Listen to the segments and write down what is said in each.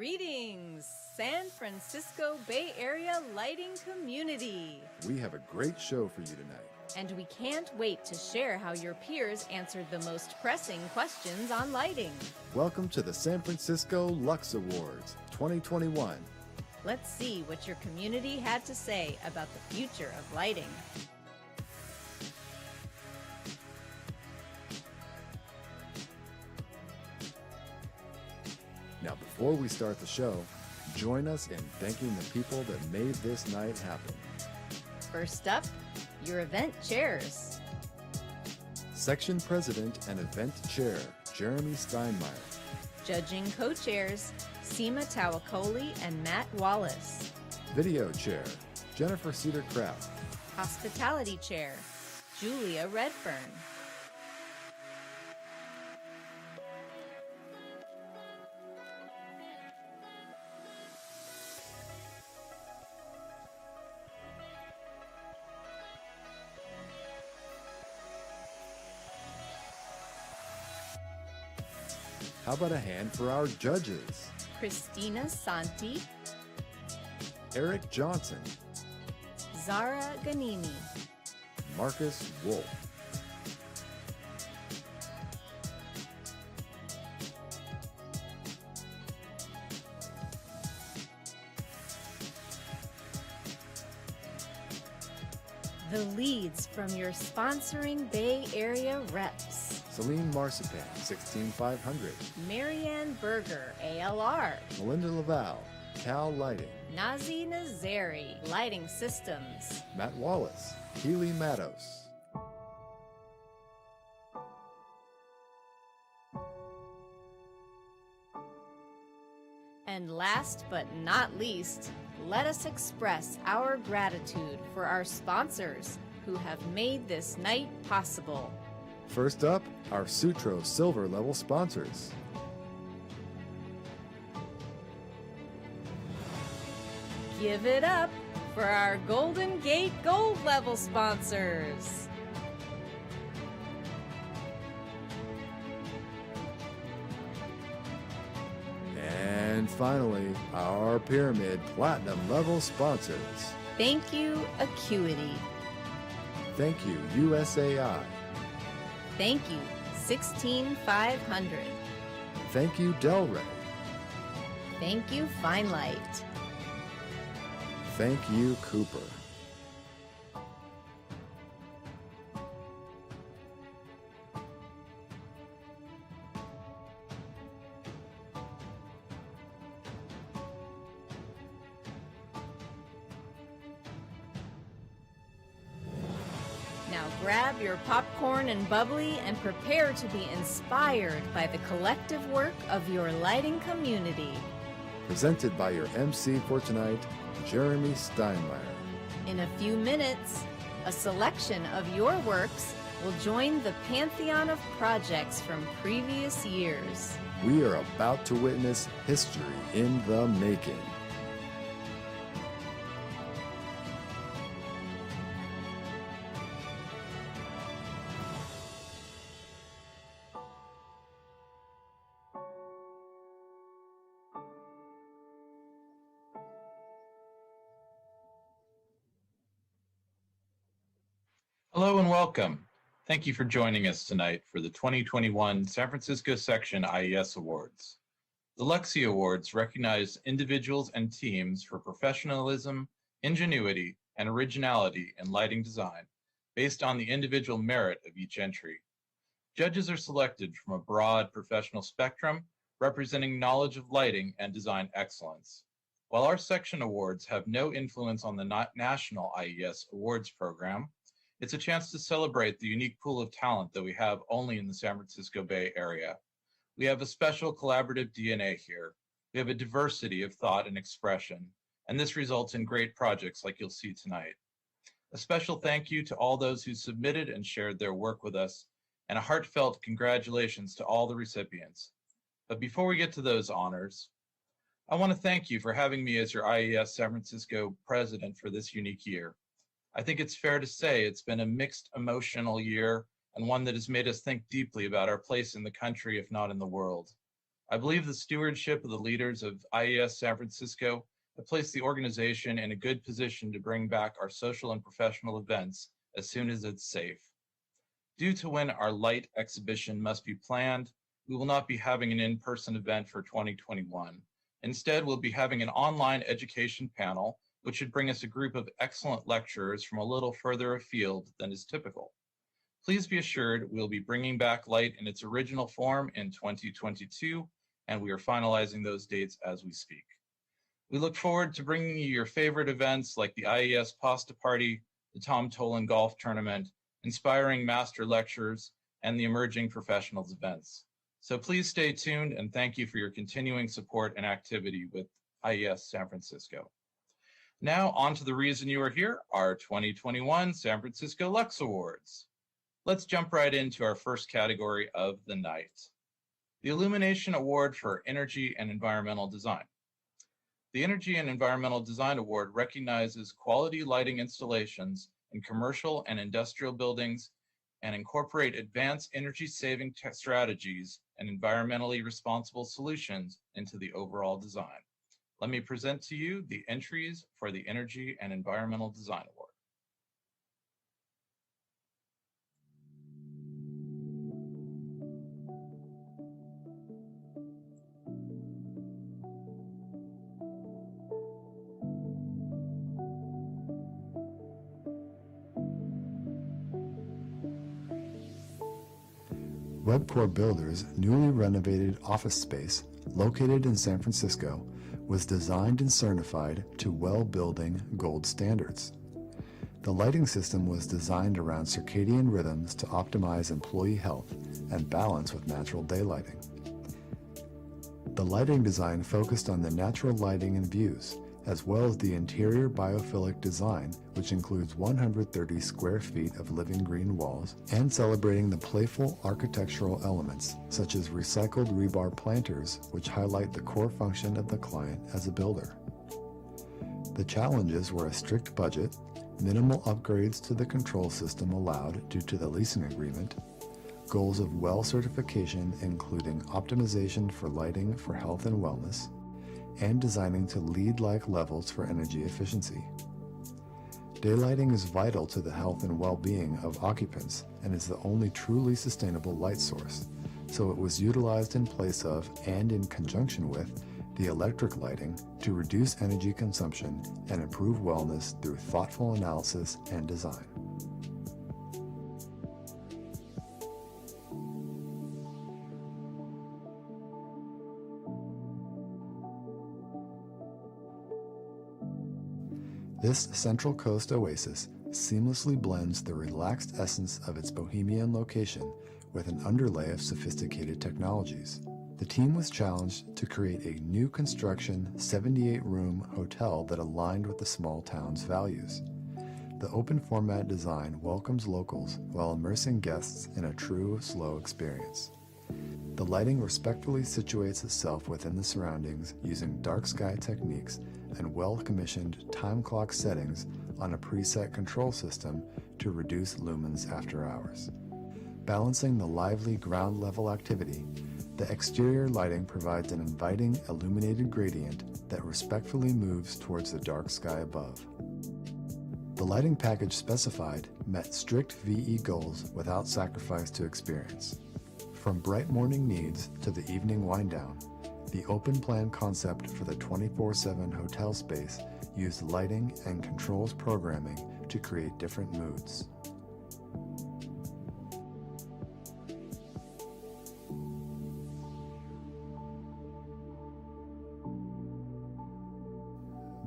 Greetings, San Francisco Bay Area lighting community. We have a great show for you tonight. And we can't wait to share how your peers answered the most pressing questions on lighting. Welcome to the San Francisco Lux Awards 2021. Let's see what your community had to say about the future of lighting. Now, before we start the show, join us in thanking the people that made this night happen. First up, your event chairs. Section President and Event Chair, Jeremy Steinmeier. Judging co-chairs, Seema Tawakoli and Matt Wallace. Video Chair, Jennifer Cedar-Kraft. Hospitality Chair, Julia Redfern. How about a hand for our judges? Christina Santi, Eric Johnson, Zara Ganini, Marcus Wolf. the leads from your sponsoring Bay Area reps. Celine Marcipan, 16500. Marianne Berger, ALR. Melinda Laval, Cal Lighting. Nazi Nazari, Lighting Systems. Matt Wallace, Healy Matos. And last but not least, let us express our gratitude for our sponsors who have made this night possible. First up, our Sutro Silver Level sponsors. Give it up for our Golden Gate Gold Level sponsors. And finally, our Pyramid Platinum Level sponsors. Thank you, Acuity. Thank you, USAI. Thank you, 16500. Thank you, Delray. Thank you, Fine Light. Thank you, Cooper. Now grab your popcorn and bubbly and prepare to be inspired by the collective work of your lighting community. Presented by your MC for tonight, Jeremy Steinmeier. In a few minutes, a selection of your works will join the pantheon of projects from previous years. We are about to witness history in the making. Hello and welcome. Thank you for joining us tonight for the 2021 San Francisco Section IES Awards. The Luxie Awards recognize individuals and teams for professionalism, ingenuity, and originality in lighting design based on the individual merit of each entry. Judges are selected from a broad professional spectrum representing knowledge of lighting and design excellence. While our section awards have no influence on the national IES Awards program, it's a chance to celebrate the unique pool of talent that we have only in the San Francisco Bay Area. We have a special collaborative DNA here. We have a diversity of thought and expression, and this results in great projects like you'll see tonight. A special thank you to all those who submitted and shared their work with us, and a heartfelt congratulations to all the recipients. But before we get to those honors, I want to thank you for having me as your IES San Francisco president for this unique year. I think it's fair to say it's been a mixed emotional year and one that has made us think deeply about our place in the country, if not in the world. I believe the stewardship of the leaders of IES San Francisco have placed the organization in a good position to bring back our social and professional events as soon as it's safe. Due to when our light exhibition must be planned, we will not be having an in-person event for 2021. Instead, we'll be having an online education panel, which should bring us a group of excellent lecturers from a little further afield than is typical. Please be assured we'll be bringing back light in its original form in 2022, and we are finalizing those dates as we speak. We look forward to bringing you your favorite events like the IES Pasta Party, the Tom Tolan Golf Tournament, inspiring master lectures, and the emerging professionals events. So please stay tuned, and thank you for your continuing support and activity with IES San Francisco. Now on to the reason you are here, our 2021 San Francisco Lux Awards. Let's jump right into our first category of the night, the Illumination Award for Energy and Environmental Design. The Energy and Environmental Design Award recognizes quality lighting installations in commercial and industrial buildings and incorporate advanced energy-saving strategies and environmentally responsible solutions into the overall design. Let me present to you the entries for the Energy and Environmental Design Award. Webcore Builders' newly renovated office space, located in San Francisco, was designed and certified to WELL Building Gold standards. The lighting system was designed around circadian rhythms to optimize employee health and balance with natural daylighting. The lighting design focused on the natural lighting and views, as well as the interior biophilic design, which includes 130 square feet of living green walls, and celebrating the playful architectural elements, such as recycled rebar planters, which highlight the core function of the client as a builder. The challenges were a strict budget, minimal upgrades to the control system allowed due to the leasing agreement, goals of WELL certification including optimization for lighting for health and wellness, and designing to LEED-like levels for energy efficiency. Daylighting is vital to the health and well-being of occupants and is the only truly sustainable light source, so it was utilized in place of and in conjunction with the electric lighting to reduce energy consumption and improve wellness through thoughtful analysis and design. This Central Coast oasis seamlessly blends the relaxed essence of its bohemian location with an underlay of sophisticated technologies. The team was challenged to create a new construction 78-room hotel that aligned with the small town's values. The open format design welcomes locals while immersing guests in a true slow experience. The lighting respectfully situates itself within the surroundings using dark sky techniques and well-commissioned time clock settings on a preset control system to reduce lumens after hours. Balancing the lively ground-level activity, the exterior lighting provides an inviting illuminated gradient that respectfully moves towards the dark sky above. The lighting package specified met strict VE goals without sacrifice to experience. From bright morning needs to the evening wind-down, the open plan concept for the 24/7 hotel space used lighting and controls programming to create different moods.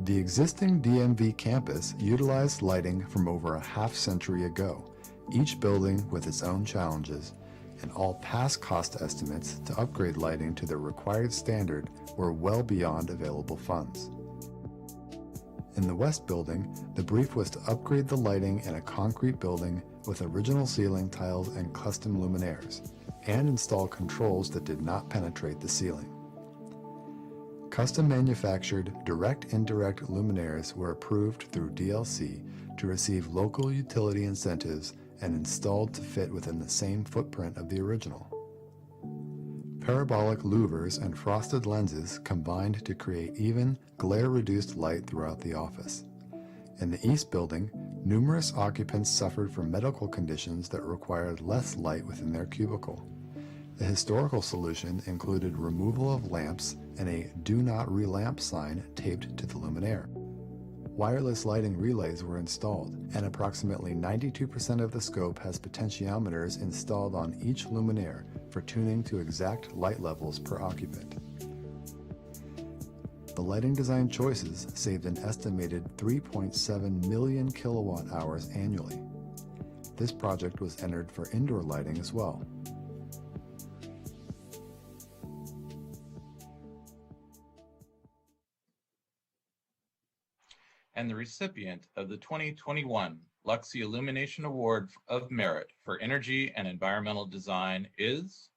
The existing DMV campus utilized lighting from over a half-century ago, each building with its own challenges, and all past cost estimates to upgrade lighting to the required standard were well beyond available funds. In the West Building, the brief was to upgrade the lighting in a concrete building with original ceiling tiles and custom luminaires, and install controls that did not penetrate the ceiling. Custom manufactured direct-indirect luminaires were approved through DLC to receive local utility incentives and installed to fit within the same footprint of the original. Parabolic louvers and frosted lenses combined to create even, glare-reduced light throughout the office. In the East Building, numerous occupants suffered from medical conditions that required less light within their cubicle. The historical solution included removal of lamps and a "Do Not Relamp" sign taped to the luminaire. Wireless lighting relays were installed, and approximately 92% of the scope has potentiometers installed on each luminaire for tuning to exact light levels per occupant. The lighting design choices saved an estimated 3.7 million kilowatt hours annually. This project was entered for indoor lighting as well. And the recipient of the 2021 Lux Illumination Award of Merit for Energy and Environmental Design is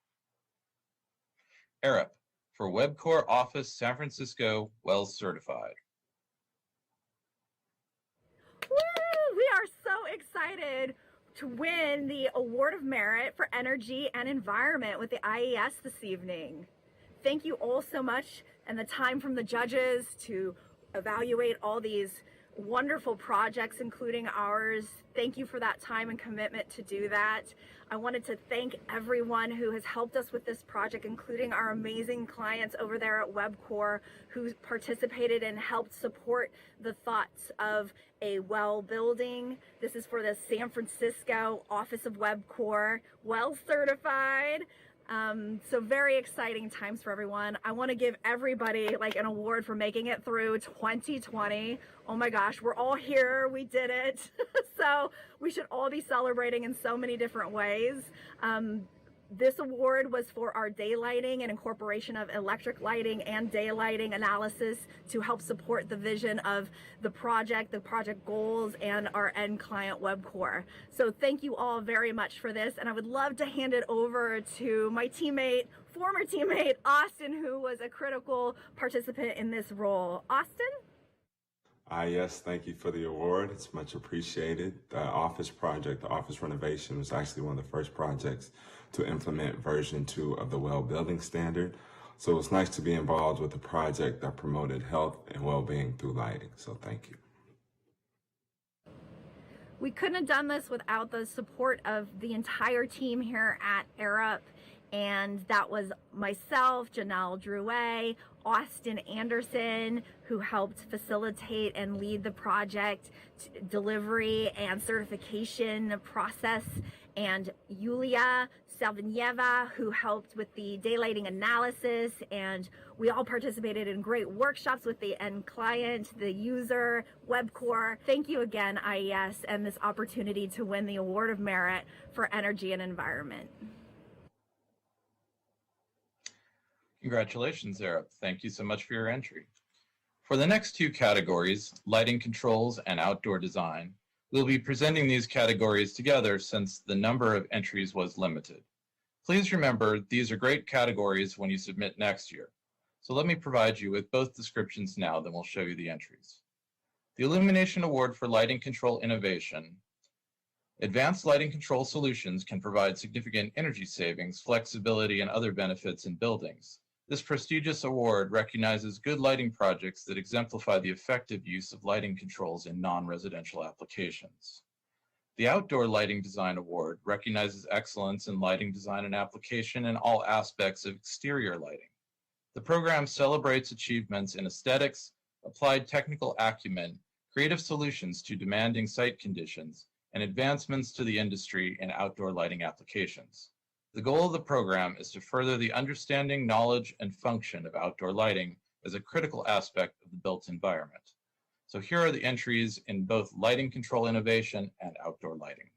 Arup for WebCore Office San Francisco, WELL certified. Woo! We are so excited to win the Award of Merit for Energy and Environment with the IES this evening. Thank you all so much, and the time from the judges to evaluate all these wonderful projects, including ours. Thank you for that time and commitment to do that. I wanted to thank everyone who has helped us with this project, including our amazing clients over there at WebCore who participated and helped support the thoughts of a WELL building. This is for the San Francisco Office of WebCore, WELL certified. So very exciting times for everyone. I want to give everybody like an award for making it through 2020. Oh my gosh, we're all here. We did it. So we should all be celebrating in so many different ways. This award was for our daylighting and incorporation of electric lighting and daylighting analysis to help support the vision of the project goals, and our end client WebCore. So thank you all very much for this, and I would love to hand it over to my teammate, former teammate, Austin, who was a critical participant in this role. Austin? Yes, thank you for the award. It's much appreciated. The office project, the office renovation, was actually one of the first projects to implement version 2 of the WELL building standard. So it was nice to be involved with a project that promoted health and well-being through lighting. So thank you. We couldn't have done this without the support of the entire team here at Arup. And that was myself, Janelle Drouet, Austin Anderson, who helped facilitate and lead the project delivery and certification process, and Yulia Salvinieva, who helped with the daylighting analysis. And we all participated in great workshops with the end client, the user, WebCore. Thank you again, IES, and this opportunity to win the Award of Merit for Energy and Environment. Congratulations, Arup. Thank you so much for your entry. For the next two categories, lighting controls and outdoor design, we'll be presenting these categories together since the number of entries was limited. Please remember, these are great categories when you submit next year. So let me provide you with both descriptions now, then we'll show you the entries. The Illumination Award for Lighting Control Innovation. Advanced lighting control solutions can provide significant energy savings, flexibility, and other benefits in buildings. This prestigious award recognizes good lighting projects that exemplify the effective use of lighting controls in non-residential applications. The Outdoor Lighting Design Award recognizes excellence in lighting design and application in all aspects of exterior lighting. The program celebrates achievements in aesthetics, applied technical acumen, creative solutions to demanding site conditions, and advancements to the industry in outdoor lighting applications. The goal of the program is to further the understanding, knowledge, and function of outdoor lighting as a critical aspect of the built environment. So here are the entries in both lighting control innovation and outdoor lighting.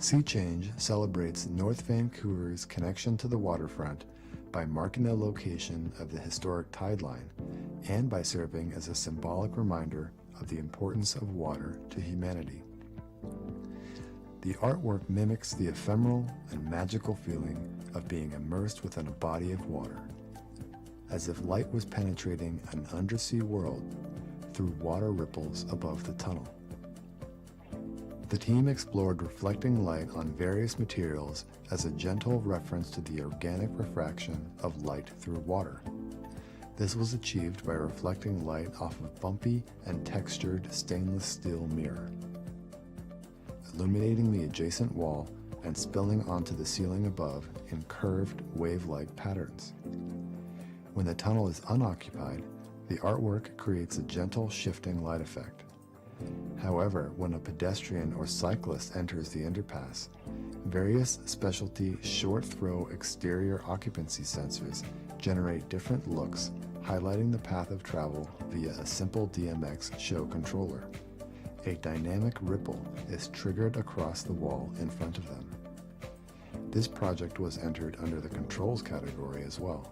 Sea Change celebrates North Vancouver's connection to the waterfront by marking the location of the historic tide line and by serving as a symbolic reminder of the importance of water to humanity. The artwork mimics the ephemeral and magical feeling of being immersed within a body of water, as if light was penetrating an undersea world through water ripples above the tunnel. The team explored reflecting light on various materials as a gentle reference to the organic refraction of light through water. This was achieved by reflecting light off of bumpy and textured stainless steel mirror, illuminating the adjacent wall and spilling onto the ceiling above in curved wave-like patterns. When the tunnel is unoccupied, the artwork creates a gentle shifting light effect. However, when a pedestrian or cyclist enters the underpass, various specialty short-throw exterior occupancy sensors generate different looks, highlighting the path of travel via a simple DMX show controller. A dynamic ripple is triggered across the wall in front of them. This project was entered under the controls category as well.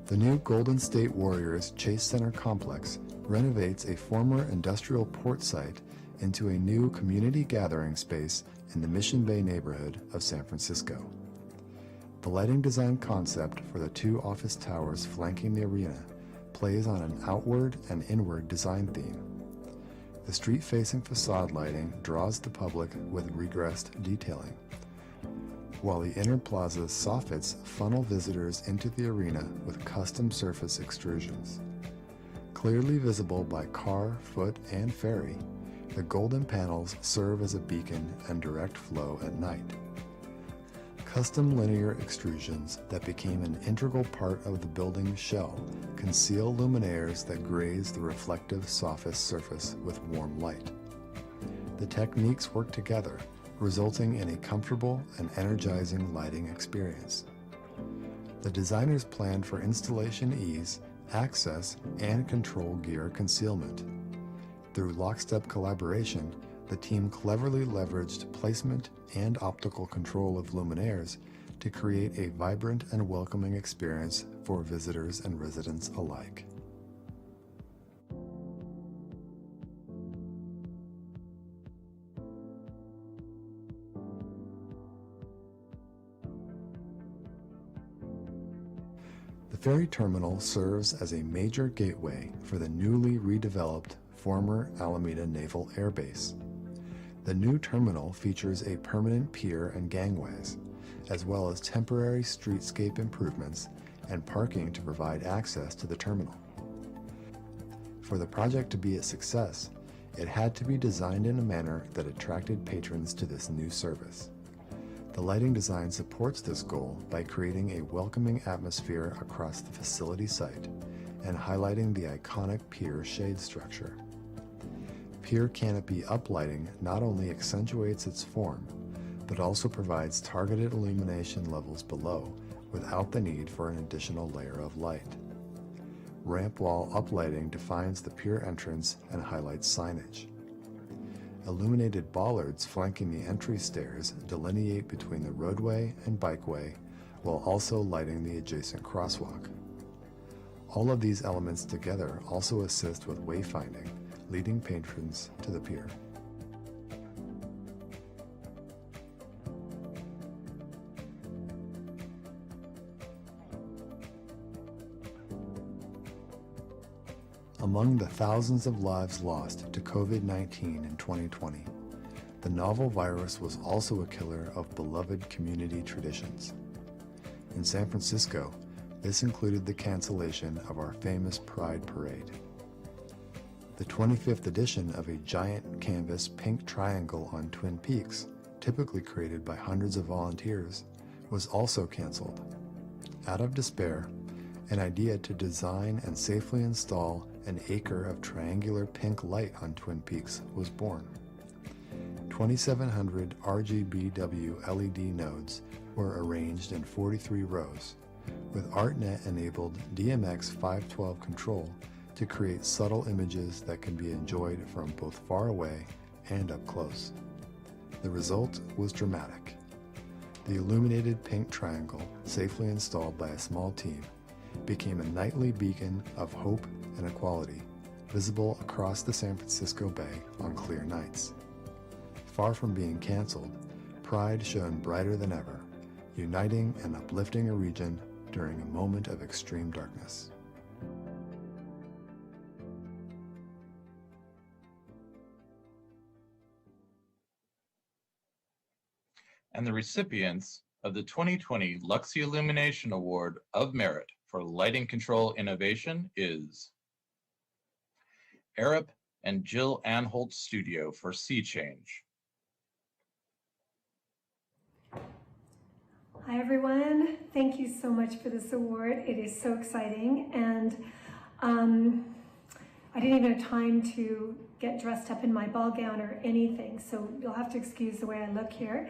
The new Golden State Warriors Chase Center complex renovates a former industrial port site into a new community gathering space in the Mission Bay neighborhood of San Francisco. The lighting design concept for the two office towers flanking the arena plays on an outward and inward design theme. The street-facing facade lighting draws the public with regressed detailing, while the inner plaza's soffits funnel visitors into the arena with custom surface extrusions. Clearly visible by car, foot, and ferry, the golden panels serve as a beacon and direct flow at night. Custom linear extrusions that became an integral part of the building's shell conceal luminaires that graze the reflective soffit surface with warm light. The techniques work together, resulting in a comfortable and energizing lighting experience. The designers planned for installation ease, access, and control gear concealment. Through lockstep collaboration, the team cleverly leveraged placement and optical control of luminaires to create a vibrant and welcoming experience for visitors and residents alike. The ferry terminal serves as a major gateway for the newly redeveloped former Alameda Naval Air Base. The new terminal features a permanent pier and gangways, as well as temporary streetscape improvements and parking to provide access to the terminal. For the project to be a success, it had to be designed in a manner that attracted patrons to this new service. The lighting design supports this goal by creating a welcoming atmosphere across the facility site and highlighting the iconic pier shade structure. Pier canopy uplighting not only accentuates its form, but also provides targeted illumination levels below without the need for an additional layer of light. Ramp wall uplighting defines the pier entrance and highlights signage. Illuminated bollards flanking the entry stairs delineate between the roadway and bikeway while also lighting the adjacent crosswalk. All of these elements together also assist with wayfinding, leading patrons to the pier. Among the thousands of lives lost to COVID-19 in 2020, the novel virus was also a killer of beloved community traditions. In San Francisco, this included the cancellation of our famous Pride Parade. The 25th edition of a giant canvas pink triangle on Twin Peaks, typically created by hundreds of volunteers, was also canceled. Out of despair, an idea to design and safely install an acre of triangular pink light on Twin Peaks was born. 2,700 RGBW LED nodes were arranged in 43 rows, with ArtNet-enabled DMX 512 control to create subtle images that can be enjoyed from both far away and up close. The result was dramatic. The illuminated pink triangle, safely installed by a small team, became a nightly beacon of hope and equality, visible across the San Francisco Bay on clear nights. Far from being canceled, Pride shone brighter than ever, uniting and uplifting a region during a moment of extreme darkness. And the recipients of the 2020 Lux Illumination Award of Merit for Lighting Control Innovation is Arip and Jill Anholt Studio for Sea Change. Hi everyone, thank you so much for this award. It is so exciting, and I didn't even have time to get dressed up in my ball gown or anything, so you'll have to excuse the way I look here.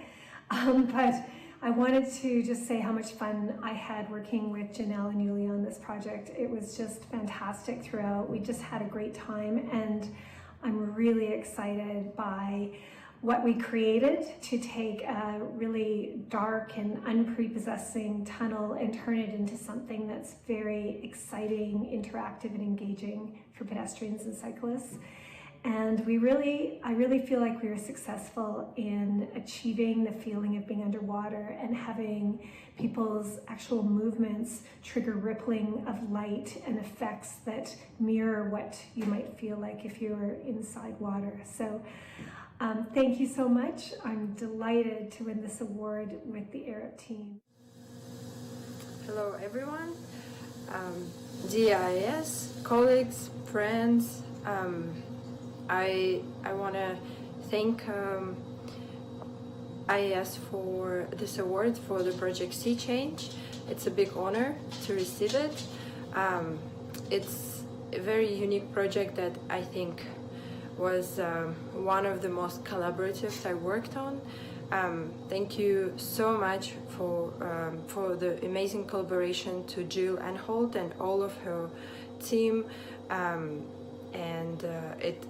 But I wanted to just say how much fun I had working with Janelle and Yulia on this project. It was just fantastic throughout. We just had a great time, and I'm really excited by what we created to take a really dark and unprepossessing tunnel and turn it into something that's very exciting, interactive, and engaging for pedestrians and cyclists. And I really feel like we were successful in achieving the feeling of being underwater and having people's actual movements trigger rippling of light and effects that mirror what you might feel like if you were inside water. So thank you so much. I'm delighted to win this award with the Arip team. Hello everyone, dear IES, colleagues, friends. I want to thank IES for this award for the project Sea Change. It's a big honor to receive it. It's a very unique project that I think was one of the most collaborative I worked on. Thank you so much for the amazing collaboration to Jill Anholt and all of her team.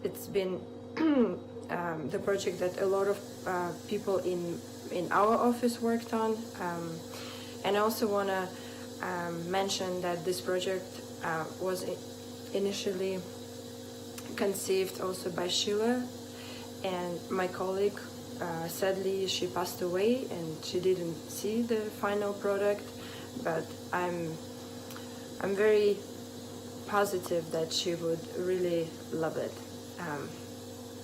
It's been the project that a lot of people in our office worked on. And I also want to mention that this project was initially conceived also by Sheila, and my colleague. Sadly, she passed away and she didn't see the final product, but I'm very positive that she would really love it.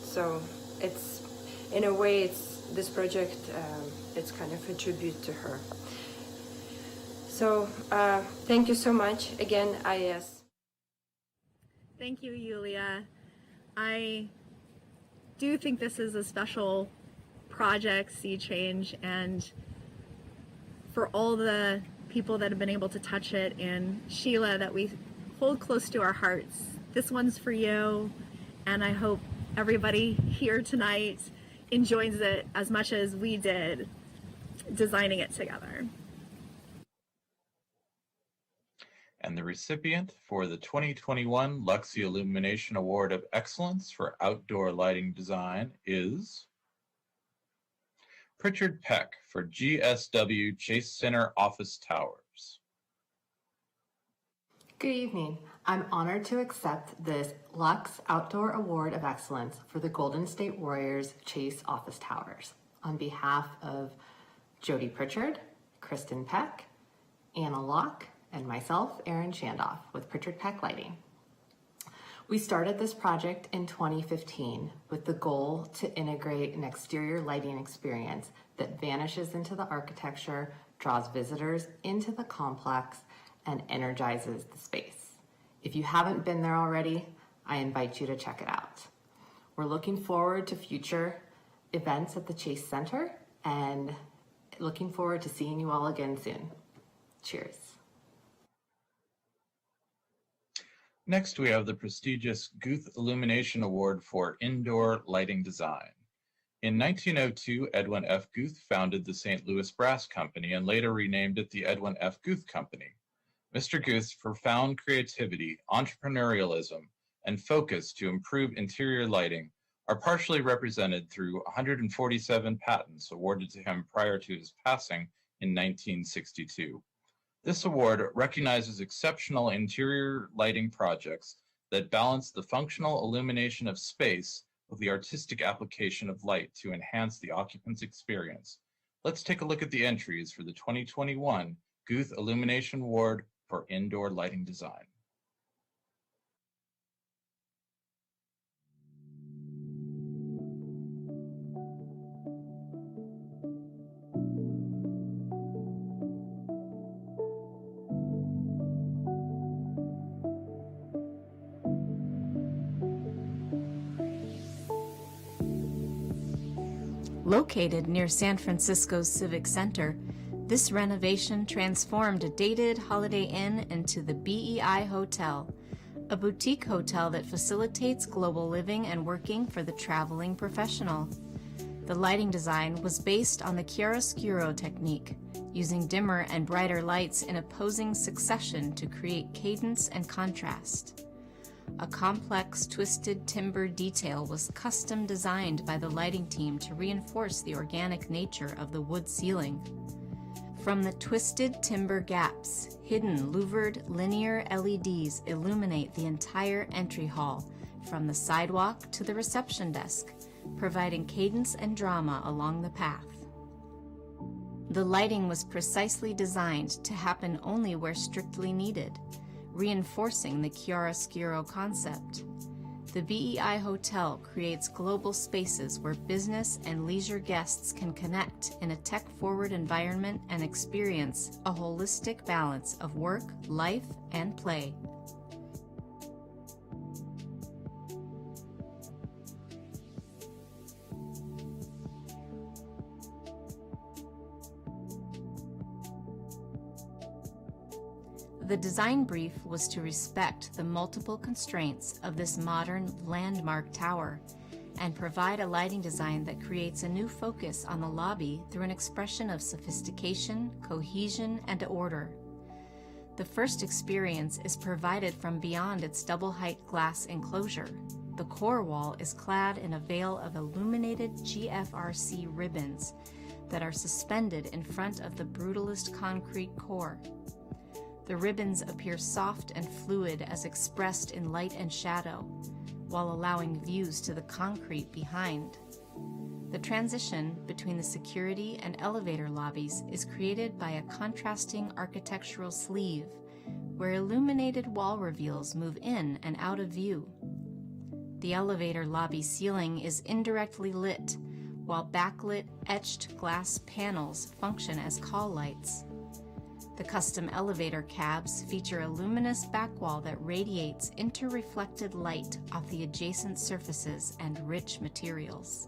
So it's, in a way, this project, it's kind of a tribute to her. So thank you so much again, IES. Thank you, Yulia. I do think this is a special project, Sea Change, and for all the people that have been able to touch it, and Sheila that we hold close to our hearts, this one's for you, and I hope everybody here tonight enjoys it as much as we did designing it together. And the recipient for the 2021 Lux Illumination Award of Excellence for Outdoor Lighting Design is Pritchard Peck for GSW Chase Center Office Towers. Good evening. I'm honored to accept this Lux Outdoor Award of Excellence for the Golden State Warriors Chase Office Towers on behalf of Jody Pritchard, Kristen Peck, Anna Locke, and myself, Erin Shandoff, with Pritchard Peck Lighting. We started this project in 2015 with the goal to integrate an exterior lighting experience that vanishes into the architecture, draws visitors into the complex, and energizes the space. If you haven't been there already, I invite you to check it out. We're looking forward to future events at the Chase Center and looking forward to seeing you all again soon. Cheers. Next, we have the prestigious Guth Illumination Award for Indoor Lighting Design. In 1902, Edwin F. Guth founded the St. Louis Brass Company and later renamed it the Edwin F. Guth Company. Mr. Guth's profound creativity, entrepreneurialism, and focus to improve interior lighting are partially represented through 147 patents awarded to him prior to his passing in 1962. This award recognizes exceptional interior lighting projects that balance the functional illumination of space with the artistic application of light to enhance the occupant's experience. Let's take a look at the entries for the 2021 Guth Illumination Award for Indoor Lighting Design. Located near San Francisco's Civic Center, this renovation transformed a dated Holiday Inn into the BEI Hotel, a boutique hotel that facilitates global living and working for the traveling professional. The lighting design was based on the chiaroscuro technique, using dimmer and brighter lights in opposing succession to create cadence and contrast. A complex, twisted timber detail was custom designed by the lighting team to reinforce the organic nature of the wood ceiling. From the twisted timber gaps, hidden louvered linear LEDs illuminate the entire entry hall, from the sidewalk to the reception desk, providing cadence and drama along the path. The lighting was precisely designed to happen only where strictly needed, reinforcing the chiaroscuro concept. The BEI Hotel creates global spaces where business and leisure guests can connect in a tech-forward environment and experience a holistic balance of work, life, and play. The design brief was to respect the multiple constraints of this modern landmark tower and provide a lighting design that creates a new focus on the lobby through an expression of sophistication, cohesion, and order. The first experience is provided from beyond its double-height glass enclosure. The core wall is clad in a veil of illuminated GFRC ribbons that are suspended in front of the brutalist concrete core. The ribbons appear soft and fluid as expressed in light and shadow, while allowing views to the concrete behind. The transition between the security and elevator lobbies is created by a contrasting architectural sleeve, where illuminated wall reveals move in and out of view. The elevator lobby ceiling is indirectly lit, while backlit etched glass panels function as call lights. The custom elevator cabs feature a luminous backwall that radiates interreflected light off the adjacent surfaces and rich materials.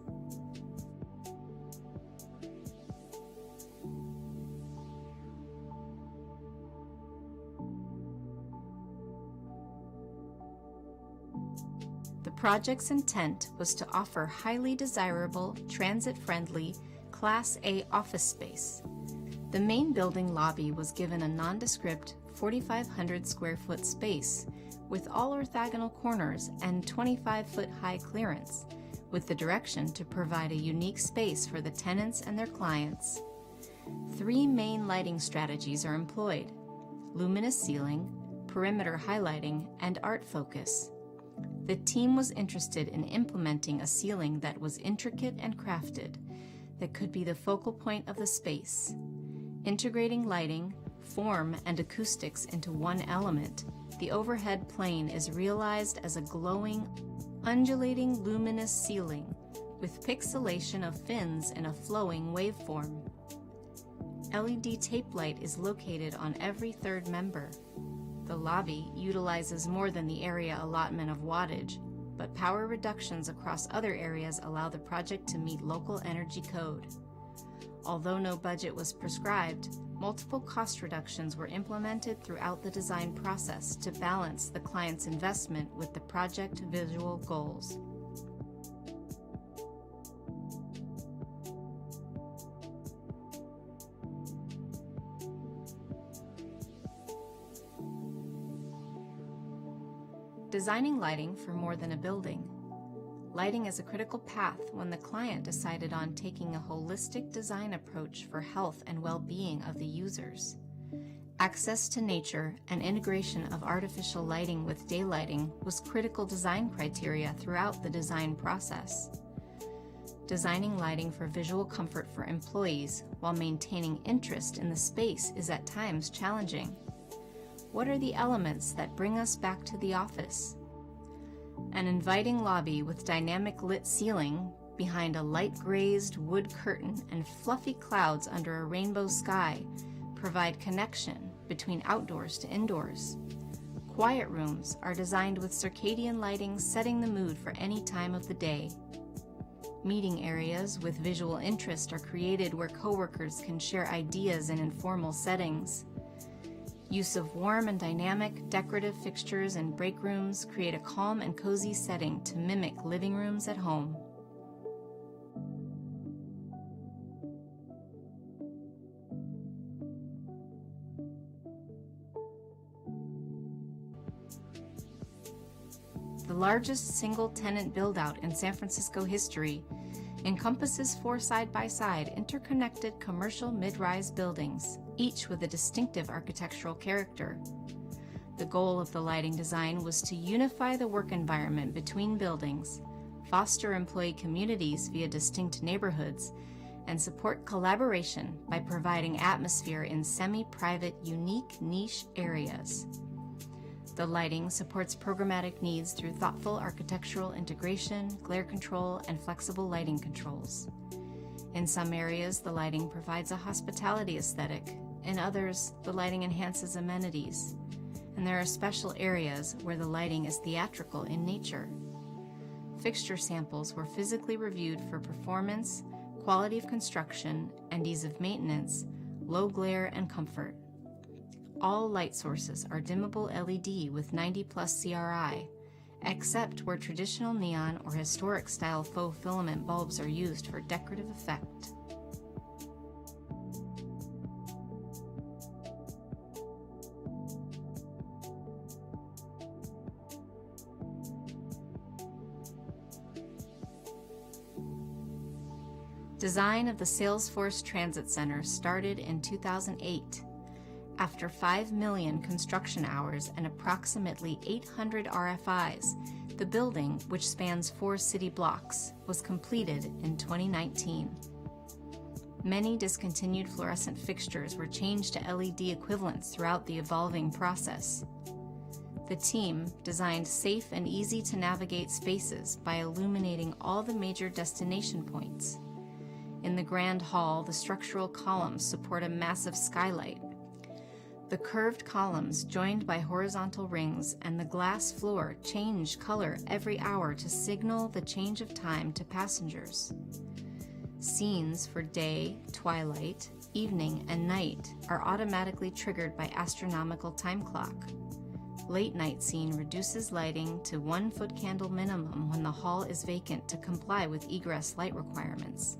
The project's intent was to offer highly desirable, transit-friendly, Class A office space. The main building lobby was given a nondescript 4,500 square foot space with all orthogonal corners and 25-foot high clearance, with the direction to provide a unique space for the tenants and their clients. 3 main lighting strategies are employed: luminous ceiling, perimeter highlighting, and art focus. The team was interested in implementing a ceiling that was intricate and crafted, that could be the focal point of the space. Integrating lighting, form, and acoustics into one element, the overhead plane is realized as a glowing, undulating luminous ceiling with pixelation of fins in a flowing waveform. LED tape light is located on every third member. The lobby utilizes more than the area allotment of wattage, but power reductions across other areas allow the project to meet local energy code. Although no budget was prescribed, multiple cost reductions were implemented throughout the design process to balance the client's investment with the project visual goals. Designing lighting for more than a building. lighting is a critical path when the client decided on taking a holistic design approach for health and well-being of the users. Access to nature and integration of artificial lighting with daylighting was critical design criteria throughout the design process. Designing lighting for visual comfort for employees while maintaining interest in the space is at times challenging. What are the elements that bring us back to the office? An inviting lobby with dynamic lit ceiling behind a light glazed wood curtain and fluffy clouds under a rainbow sky provide connection between outdoors to indoors. Quiet rooms are designed with circadian lighting setting the mood for any time of the day. Meeting areas with visual interest are created where coworkers can share ideas in informal settings. Use of warm and dynamic decorative fixtures in break rooms create a calm and cozy setting to mimic living rooms at home. The largest single-tenant build-out in San Francisco history, encompasses 4 side-by-side interconnected commercial mid-rise buildings, each with a distinctive architectural character. The goal of the lighting design was to unify the work environment between buildings, foster employee communities via distinct neighborhoods, and support collaboration by providing atmosphere in semi-private, unique niche areas. The lighting supports programmatic needs through thoughtful architectural integration, glare control, and flexible lighting controls. In some areas, the lighting provides a hospitality aesthetic. In others, the lighting enhances amenities. And there are special areas where the lighting is theatrical in nature. Fixture samples were physically reviewed for performance, quality of construction, and ease of maintenance, low glare, and comfort. All light sources are dimmable LED with 90+ CRI, except where traditional neon or historic style faux filament bulbs are used for decorative effect. Design of the Salesforce Transit Center started in 2008. After 5 million construction hours and approximately 800 RFIs, the building, which spans 4 city blocks, was completed in 2019. Many discontinued fluorescent fixtures were changed to LED equivalents throughout the evolving process. The team designed safe and easy to navigate spaces by illuminating all the major destination points. In the Grand Hall, the structural columns support a massive skylight. The curved columns, joined by horizontal rings, and the glass floor change color every hour to signal the change of time to passengers. Scenes for day, twilight, evening, and night are automatically triggered by astronomical time clock. Late night scene reduces lighting to 1 foot candle minimum when the hall is vacant to comply with egress light requirements.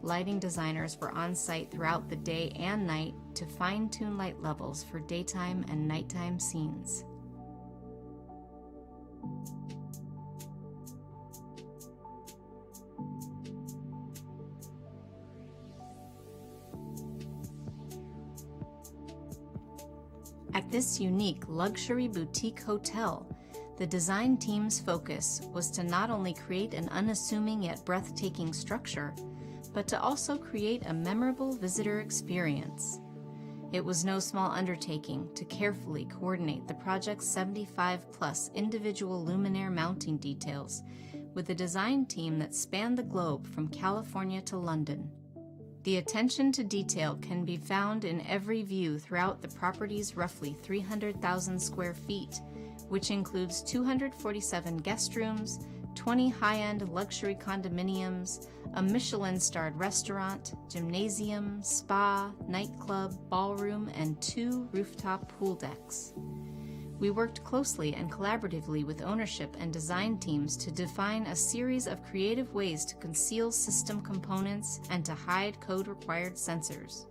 Lighting designers were on site throughout the day and night to fine-tune light levels for daytime and nighttime scenes. At this unique luxury boutique hotel, the design team's focus was to not only create an unassuming yet breathtaking structure, but to also create a memorable visitor experience. It was no small undertaking to carefully coordinate the project's 75+ individual luminaire mounting details with a design team that spanned the globe from California to London. The attention to detail can be found in every view throughout the property's roughly 300,000 square feet, which includes 247 guest rooms, 20 high-end luxury condominiums, a Michelin-starred restaurant, gymnasium, spa, nightclub, ballroom, and 2 rooftop pool decks. We worked closely and collaboratively with ownership and design teams to define a series of creative ways to conceal system components and to hide code-required sensors.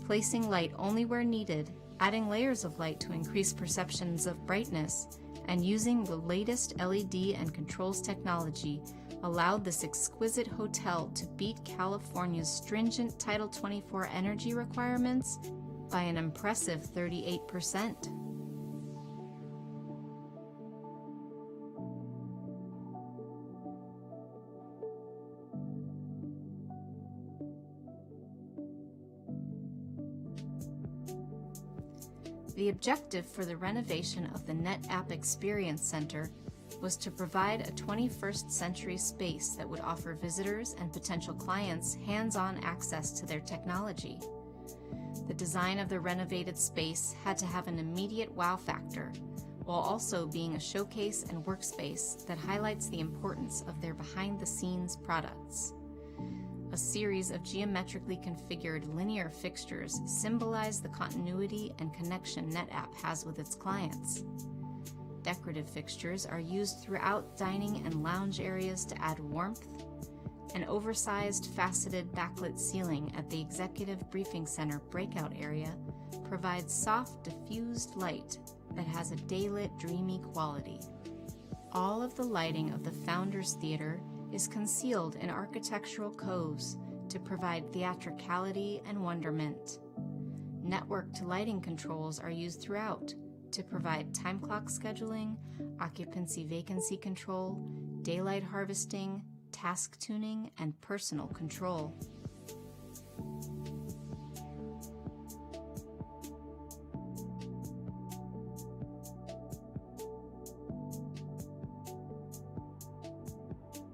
Placing light only where needed, adding layers of light to increase perceptions of brightness, and using the latest LED and controls technology allowed this exquisite hotel to beat California's stringent Title 24 energy requirements by an impressive 38%. The objective for the renovation of the NetApp Experience Center was to provide a 21st century space that would offer visitors and potential clients hands-on access to their technology. The design of the renovated space had to have an immediate wow factor, while also being a showcase and workspace that highlights the importance of their behind-the-scenes products. A series of geometrically configured linear fixtures symbolize the continuity and connection NetApp has with its clients. Decorative fixtures are used throughout dining and lounge areas to add warmth. An oversized faceted backlit ceiling at the Executive Briefing Center breakout area provides soft, diffused light that has a daylit, dreamy quality. All of the lighting of the Founders Theater is concealed in architectural coves to provide theatricality and wonderment. Networked lighting controls are used throughout to provide time clock scheduling, occupancy vacancy control, daylight harvesting, task tuning, and personal control.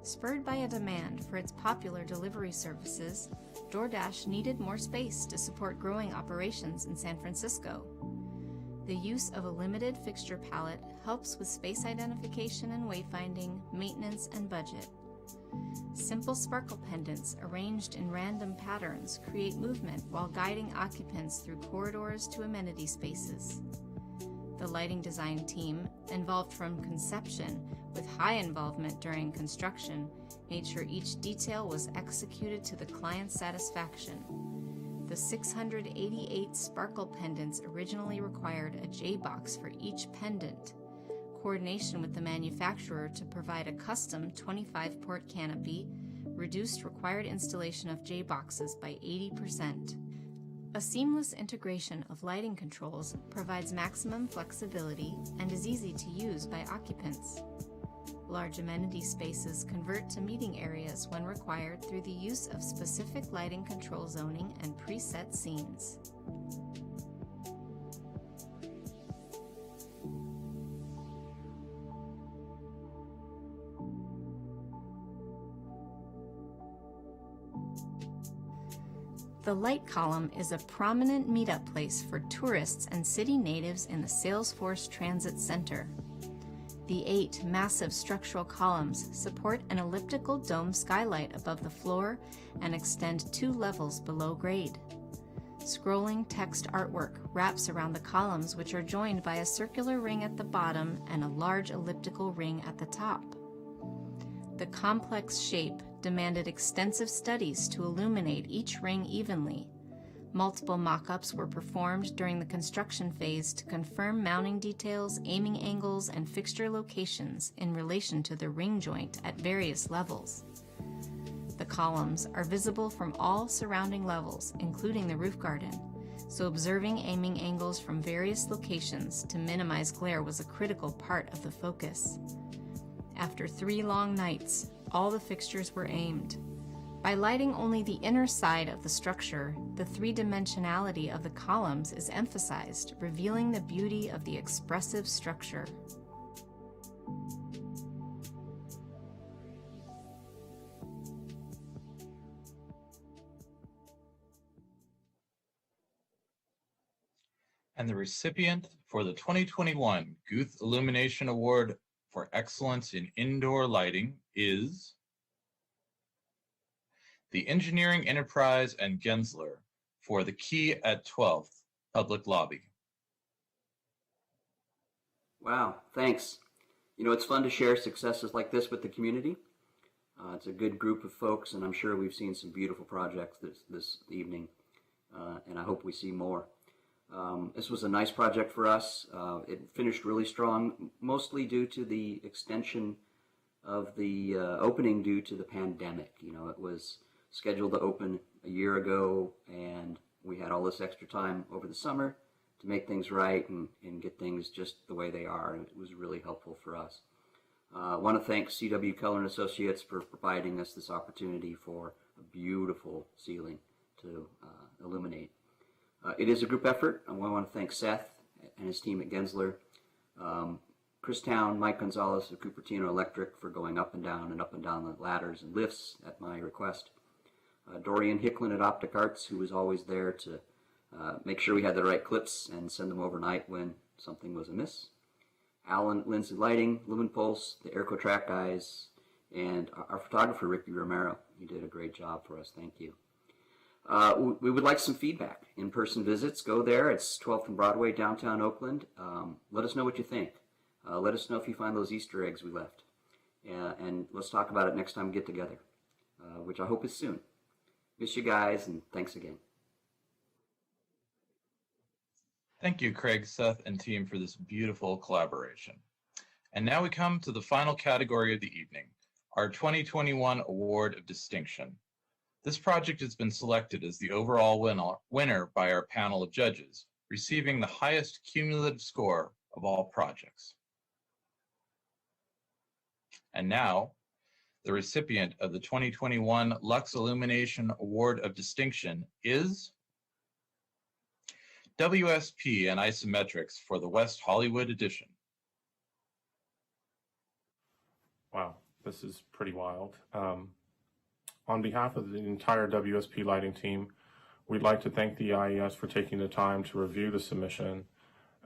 Spurred by a demand for its popular delivery services, DoorDash needed more space to support growing operations in San Francisco. The use of a limited fixture palette helps with space identification and wayfinding, maintenance, and budget. Simple sparkle pendants arranged in random patterns create movement while guiding occupants through corridors to amenity spaces. The lighting design team, involved from conception with high involvement during construction, made sure each detail was executed to the client's satisfaction. The 688 sparkle pendants originally required a J-box for each pendant. Coordination with the manufacturer to provide a custom 25-port canopy reduced required installation of J-boxes by 80%. A seamless integration of lighting controls provides maximum flexibility and is easy to use by occupants. Large amenity spaces convert to meeting areas when required through the use of specific lighting control zoning and preset scenes. The light column is a prominent meetup place for tourists and city natives in the Salesforce Transit Center. The 8 massive structural columns support an elliptical dome skylight above the floor and extend 2 levels below grade. Scrolling text artwork wraps around the columns, which are joined by a circular ring at the bottom and a large elliptical ring at the top. The complex shape demanded extensive studies to illuminate each ring evenly. Multiple mock-ups were performed during the construction phase to confirm mounting details, aiming angles, and fixture locations in relation to the ring joint at various levels. The columns are visible from all surrounding levels, including the roof garden, so observing aiming angles from various locations to minimize glare was a critical part of the focus. After 3 long nights, all the fixtures were aimed. By lighting only the inner side of the structure, the 3-dimensionality of the columns is emphasized, revealing the beauty of the expressive structure. And the recipient for the 2021 Guth Illumination Award for Excellence in Indoor Lighting is the Engineering Enterprise and Gensler for the Key at 12th Public Lobby. Wow, thanks. You know, it's fun to share successes like this with the community. It's a good group of folks, and I'm sure we've seen some beautiful projects this evening, and I hope we see more. This was a nice project for us. It finished really strong, mostly due to the extension of the opening due to the pandemic. You know, it was scheduled to open a year ago, and we had all this extra time over the summer to make things right and get things just the way they are. And it was really helpful for us. I want to thank C.W. Keller and Associates for providing us this opportunity for a beautiful ceiling to illuminate. It is a group effort. I want to thank Seth and his team at Gensler, Chris Town, Mike Gonzalez of Cupertino Electric for going up and down the ladders and lifts at my request. Dorian Hicklin at Optic Arts, who was always there to make sure we had the right clips and send them overnight when something was amiss. Alan at Lindsay Lighting, Lumen Pulse, the Airco Track guys, and our photographer, Ricky Romero. He did a great job for us. Thank you. We would like some feedback. In-person visits, go there. It's 12th and Broadway, downtown Oakland. Let us know what you think. Let us know if you find those Easter eggs we left. And let's talk about it next time we get together, which I hope is soon. Miss you guys, and thanks again. Thank you, Craig, Seth, and team for this beautiful collaboration. And now we come to the final category of the evening, our 2021 Award of Distinction. This project has been selected as the overall winner by our panel of judges, receiving the highest cumulative score of all projects. And now, the recipient of the 2021 Lux Illumination Award of Distinction is WSP and Isometrics for the West Hollywood edition. Wow, this is pretty wild. On behalf of the entire WSP lighting team, we'd like to thank the IES for taking the time to review the submission.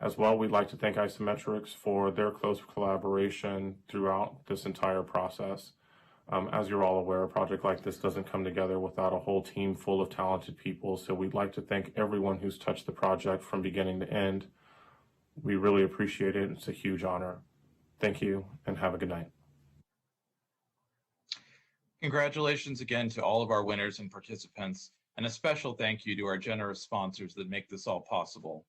As well, we'd like to thank Isometrics for their close collaboration throughout this entire process. As you're all aware, a project like this doesn't come together without a whole team full of talented people, so we'd like to thank everyone who's touched the project from beginning to end. We really appreciate it. It's a huge honor. Thank you, and have a good night. Congratulations again to all of our winners and participants, and a special thank you to our generous sponsors that make this all possible.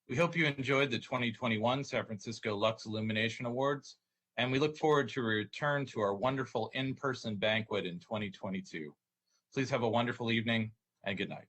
We hope you enjoyed the 2021 San Francisco Lux Illumination Awards, and we look forward to a return to our wonderful in-person banquet in 2022. Please have a wonderful evening, and good night.